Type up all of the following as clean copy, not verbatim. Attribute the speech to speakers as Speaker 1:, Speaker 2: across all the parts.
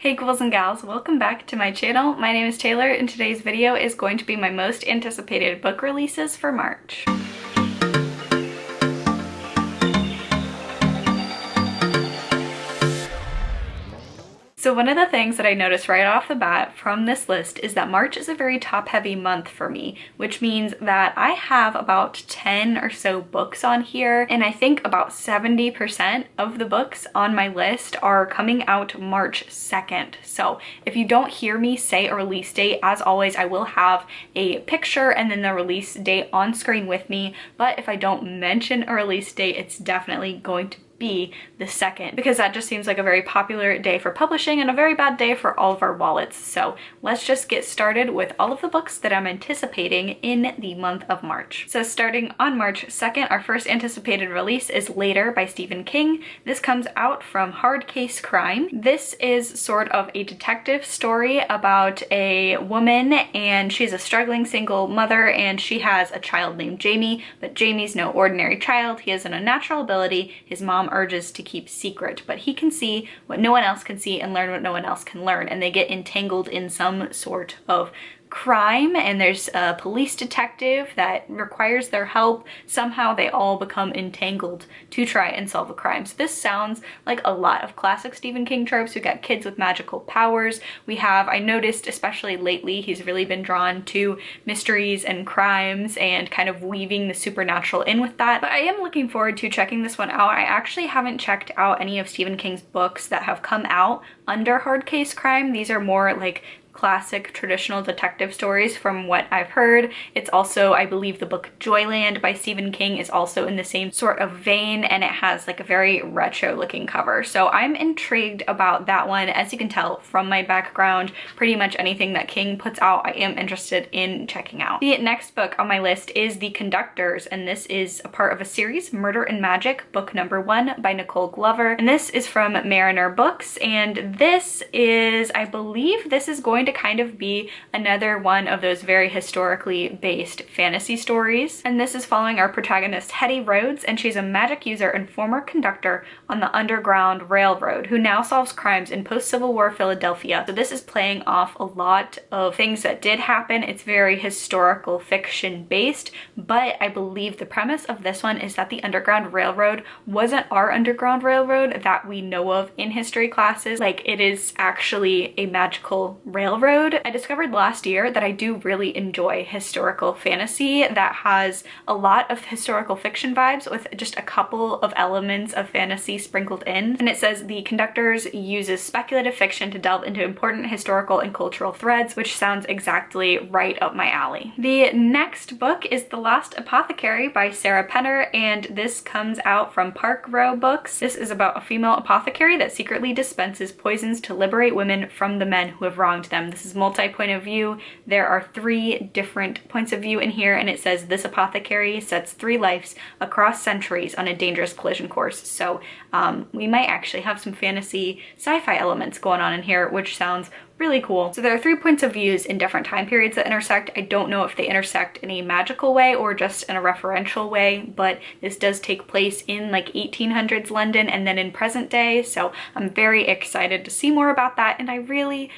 Speaker 1: Hey ghouls and gals, welcome back to my channel. My name is Taylor and today's video is going to be my most anticipated book releases for March. So one of the things that I noticed right off the bat from this list is that March is a very top-heavy month for me, which means that I have about 10 or so books on here, and I think about 70% of the books on my list are coming out March 2nd. So if you don't hear me say a release date, as always, I will have a picture and then the release date on screen with me, but if I don't mention a release date, it's definitely going to be the 2nd, because that just seems like a very popular day for publishing and a very bad day for all of our wallets. So let's just get started with all of the books that I'm anticipating in the month of March. So starting on March 2nd, our first anticipated release is Later by Stephen King. This comes out from Hard Case Crime. This is sort of a detective story about a woman, and she's a struggling single mother and she has a child named Jamie, but Jamie's no ordinary child. He has an unnatural ability his mom urges to keep secret, but he can see what no one else can see and learn what no one else can learn, and they get entangled in some sort of crime, and there's a police detective that requires their help. Somehow they all become entangled to try and solve a crime. So this sounds like a lot of classic Stephen King tropes. We got kids with magical powers. We have, I noticed especially lately, he's really been drawn to mysteries and crimes and kind of weaving the supernatural in with that. But I am looking forward to checking this one out. I actually haven't checked out any of Stephen King's books that have come out under Hard Case Crime. These are more like classic traditional detective stories from what I've heard. It's also, I believe, the book Joyland by Stephen King is also in the same sort of vein, and it has like a very retro looking cover. So I'm intrigued about that one. As you can tell from my background, pretty much anything that King puts out I am interested in checking out. The next book on my list is The Conductors, and this is a part of a series, Murder and Magic, book number 1 by Nicole Glover. And this is from Mariner Books, and this is, I believe this is going to kind of be another one of those very historically based fantasy stories. And this is following our protagonist Hetty Rhodes, and she's a magic user and former conductor on the Underground Railroad who now solves crimes in post-Civil War Philadelphia. So this is playing off a lot of things that did happen. It's very historical fiction based, but I believe the premise of this one is that the Underground Railroad wasn't our Underground Railroad that we know of in history classes. Like, it is actually a magical railroad. I discovered last year that I do really enjoy historical fantasy that has a lot of historical fiction vibes with just a couple of elements of fantasy sprinkled in. And it says The Conductors uses speculative fiction to delve into important historical and cultural threads, which sounds exactly right up my alley. The next book is The Last Apothecary by Sarah Penner, and this comes out from Park Row Books. This is about a female apothecary that secretly dispenses poisons to liberate women from the men who have wronged them. This is multi-point of view. There are 3 different points of view in here, and it says this apothecary sets 3 lives across centuries on a dangerous collision course. So we might actually have some fantasy sci-fi elements going on in here, which sounds really cool. So there are 3 points of views in different time periods that intersect. I don't know if they intersect in a magical way or just in a referential way, but this does take place in like 1800s London and then in present day. So I'm very excited to see more about that, and I really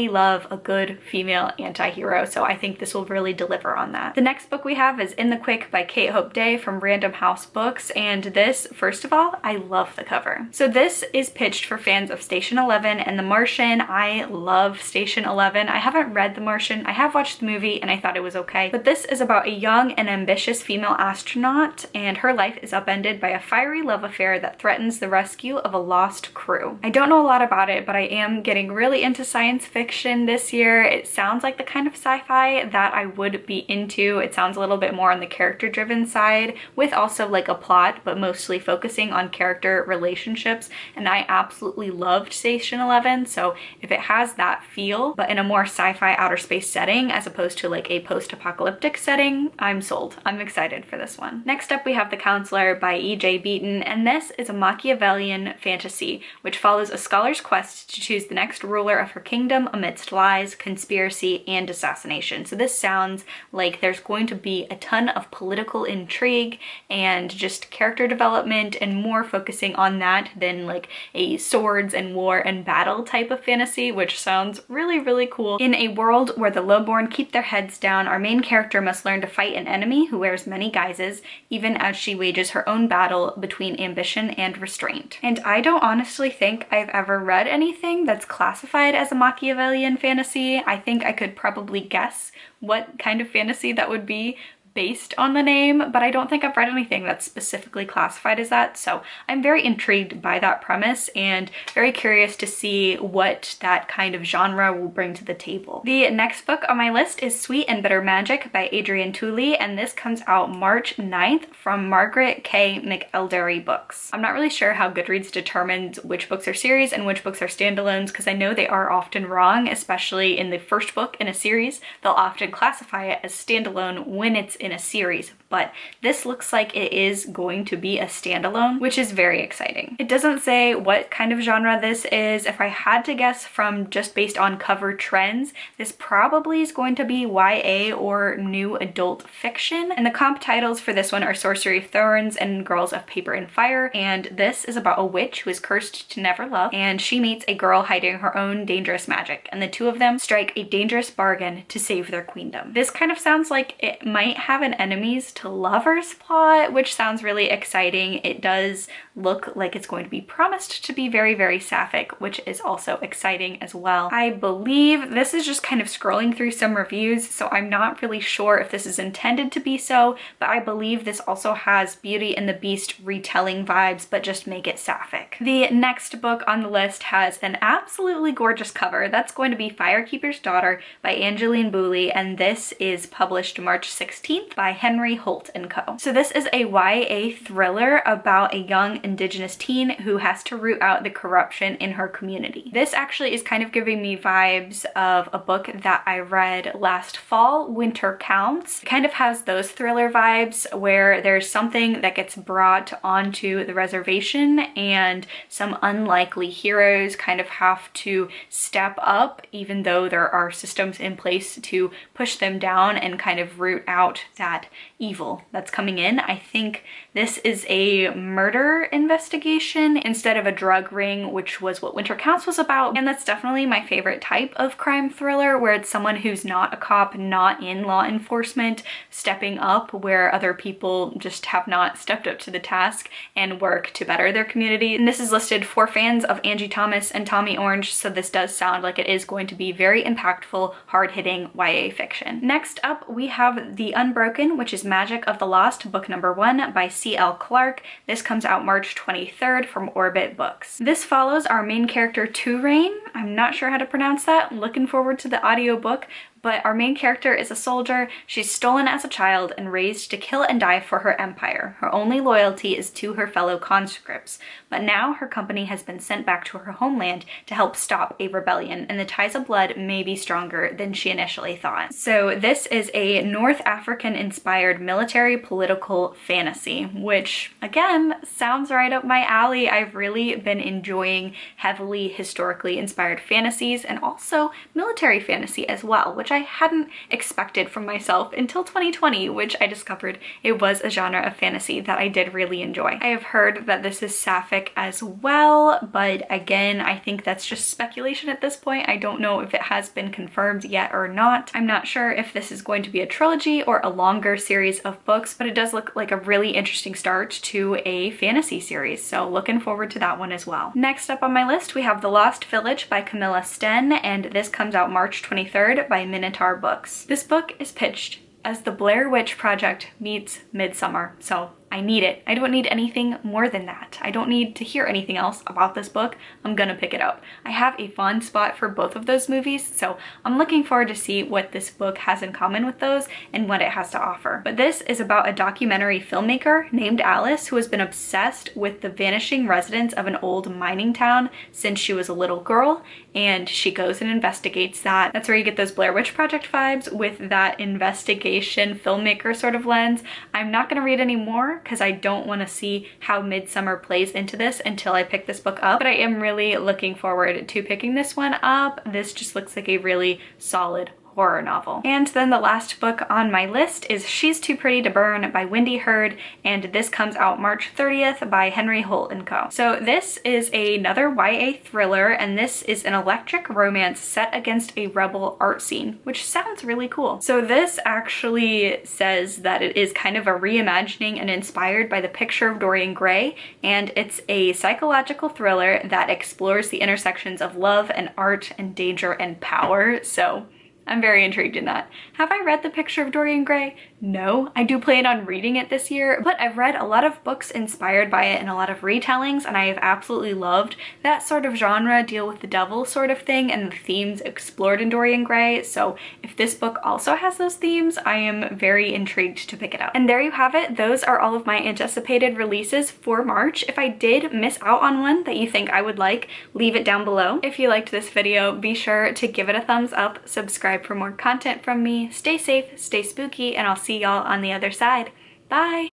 Speaker 1: love a good female anti-hero, so I think this will really deliver on that. The next book we have is In the Quick by Kate Hope Day from Random House Books, and this, first of all, I love the cover. So this is pitched for fans of Station 11 and The Martian. I love Station 11. I haven't read The Martian. I have watched the movie and I thought it was okay, but this is about a young and ambitious female astronaut, and her life is upended by a fiery love affair that threatens the rescue of a lost crew. I don't know a lot about it, but I am getting really into science fiction this year. It sounds like the kind of sci-fi that I would be into. It sounds a little bit more on the character-driven side with also like a plot, but mostly focusing on character relationships, and I absolutely loved Station 11, so if it has that that feel, but in a more sci-fi outer space setting as opposed to like a post-apocalyptic setting. I'm sold. I'm excited for this one. Next up, we have The Councillor by E.J. Beaton, and this is a Machiavellian fantasy which follows a scholar's quest to choose the next ruler of her kingdom amidst lies, conspiracy, and assassination. So this sounds like there's going to be a ton of political intrigue and just character development, and more focusing on that than like a swords and war and battle type of fantasy, which sounds really, really cool. In a world where the lowborn keep their heads down, our main character must learn to fight an enemy who wears many guises, even as she wages her own battle between ambition and restraint. And I don't honestly think I've ever read anything that's classified as a Machiavellian fantasy. I think I could probably guess what kind of fantasy that would be based on the name, but I don't think I've read anything that's specifically classified as that. So I'm very intrigued by that premise and very curious to see what that kind of genre will bring to the table. The next book on my list is Sweet and Bitter Magic by Adrienne Tooley, and this comes out March 9th from Margaret K. McElderry Books. I'm not really sure how Goodreads determines which books are series and which books are standalones, because I know they are often wrong, especially in the first book in a series. They'll often classify it as standalone when it's in a series, but this looks like it is going to be a standalone, which is very exciting. It doesn't say what kind of genre this is. If I had to guess from just based on cover trends, this probably is going to be YA or new adult fiction. And the comp titles for this one are Sorcery of Thorns and Girls of Paper and Fire, and this is about a witch who is cursed to never love, and she meets a girl hiding her own dangerous magic, and the two of them strike a dangerous bargain to save their queendom. This kind of sounds like it might have an enemies to lovers plot, which sounds really exciting. It does look like it's going to be promised to be very, very sapphic, which is also exciting as well. I believe this is just kind of scrolling through some reviews, so I'm not really sure if this is intended to be so, but I believe this also has Beauty and the Beast retelling vibes, but just make it sapphic. The next book on the list has an absolutely gorgeous cover. That's going to be Firekeeper's Daughter by Angeline Boulley, and this is published March 16th by Henry Holt & Co. So this is a YA thriller about a young Indigenous teen who has to root out the corruption in her community. This actually is kind of giving me vibes of a book that I read last fall, Winter Counts. It kind of has those thriller vibes where there's something that gets brought onto the reservation and some unlikely heroes kind of have to step up even though there are systems in place to push them down and kind of root out that evil that's coming in. I think this is a murder investigation instead of a drug ring, which was what Winter Counts was about. And that's definitely my favorite type of crime thriller, where it's someone who's not a cop, not in law enforcement, stepping up where other people just have not stepped up to the task and work to better their community. And this is listed for fans of Angie Thomas and Tommy Orange, so this does sound like it is going to be very impactful, hard-hitting YA fiction. Next up, we have The Unbroken, which is Magic of the Lost, book number 1 by C.L. Clarke. This comes out March 23rd from Orbit Books. This follows our main character, Touraine. I'm not sure how to pronounce that. Looking forward to the audiobook. But our main character is a soldier. She's stolen as a child and raised to kill and die for her empire. Her only loyalty is to her fellow conscripts. But now her company has been sent back to her homeland to help stop a rebellion, and the ties of blood may be stronger than she initially thought. So this is a North African-inspired military political fantasy, which again sounds right up my alley. I've really been enjoying heavily historically inspired fantasies and also military fantasy as well, which I hadn't expected from myself until 2020, which I discovered it was a genre of fantasy that I did really enjoy. I have heard that this is sapphic as well, but again, I think that's just speculation at this point. I don't know if it has been confirmed yet or not. I'm not sure if this is going to be a trilogy or a longer series of books, but it does look like a really interesting start to a fantasy series, so looking forward to that one as well. Next up on my list, we have The Lost Village by Camilla Sten, and this comes out March 23rd by Minotaur Books. This book is pitched as the Blair Witch Project meets Midsummer, so I need it. I don't need anything more than that. I don't need to hear anything else about this book. I'm gonna pick it up. I have a fond spot for both of those movies, so I'm looking forward to see what this book has in common with those and what it has to offer. But this is about a documentary filmmaker named Alice who has been obsessed with the vanishing residents of an old mining town since she was a little girl, and she goes and investigates that. That's where you get those Blair Witch Project vibes with that investigation filmmaker sort of lens. I'm not gonna read any more because I don't want to see how Midsummer plays into this until I pick this book up, but I am really looking forward to picking this one up. This just looks like a really solid horror novel. And then the last book on my list is She's Too Pretty to Burn by Wendy Hurd, and this comes out March 30th by Henry Holt & Co. So this is another YA thriller, and this is an electric romance set against a rebel art scene, which sounds really cool. So this actually says that it is kind of a reimagining and inspired by The Picture of Dorian Gray, and it's a psychological thriller that explores the intersections of love and art and danger and power. So I'm very intrigued in that. Have I read The Picture of Dorian Gray? No. I do plan on reading it this year, but I've read a lot of books inspired by it and a lot of retellings, and I have absolutely loved that sort of genre, deal with the devil sort of thing, and the themes explored in Dorian Gray. So if this book also has those themes, I am very intrigued to pick it up. And there you have it. Those are all of my anticipated releases for March. If I did miss out on one that you think I would like, leave it down below. If you liked this video, be sure to give it a thumbs up, subscribe for more content from me. Stay safe, stay spooky, and I'll see y'all on the other side. Bye!